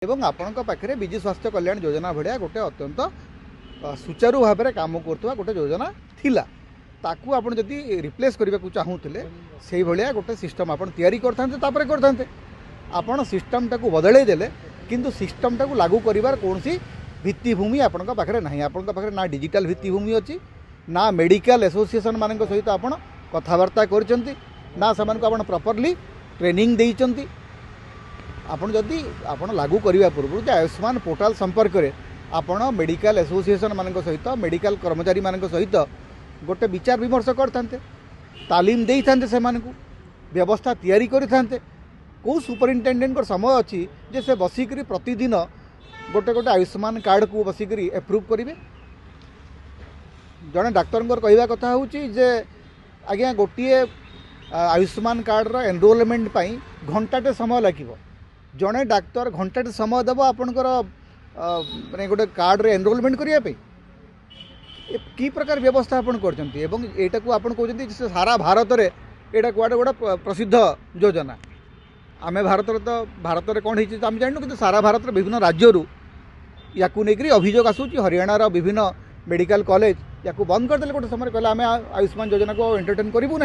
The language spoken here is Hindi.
एवं आपण पाखे विजु स्वास्थ्य कल्याण योजना भाया गोटे अत्यंत सुचारू भाव में कम कर गोटे योजना थिला ताकू आपण जदि रिप्लेस करने को चाहूले से भाया गोटे सिस्टम आप करते आपण सिस्टम टाक बदल देले किंतु सिस्टम टाक लागू कर कौन भित्तिभूमि आपण पाखे ना आपण पाखे ना डिजिटल भित्तिभूमि अच्छी ना मेडिकल एसोसिएशन मान सहित आप कथबार्ता करना से प्रॉपर्ली ट्रेनिंग देइचंती आपण जदि आपण लागू करने पूर्व आयुष्मान पोर्टाल संपर्क में आपण मेडिकल एसोसिएशन मान सहित मेडिकल कर्मचारी मान सहित गोटे विचार विमर्श करते तालीम दे था से व्यवस्था तैयारी करते कौ सुपरिटेडेट समय अच्छी जे से बसिक प्रतिदिन गोटे गोटे आयुष्मान कार्ड को बसिक एप्रूव करेंगे जड़े डाक्तर कहवा कथा हूँ जे आज्ञा गोटे आयुष्मान कार्ड एनरोलमेंट घंटाटे समय लगे जड़े डाक्तर घंटाटे समय देव आपणकर माने गोटे कार्ड रे एनरोलमेंट करने कि प्रकार व्यवस्था आपन करछंती एवं एटा को आपन कहते सारा भारत में यहाँ कुआडे गोटे प्रसिद्ध योजना आमे भारत में कौन होती आम जानू कि सारा भारत में विभिन्न राज्यों या अभियोग आसूँ हरियाणार विभिन्न मेडिकल कॉलेज या बंद करदे गोटे समय कहले आम आयुष्मान योजना को एंटरटेन करूँ ना।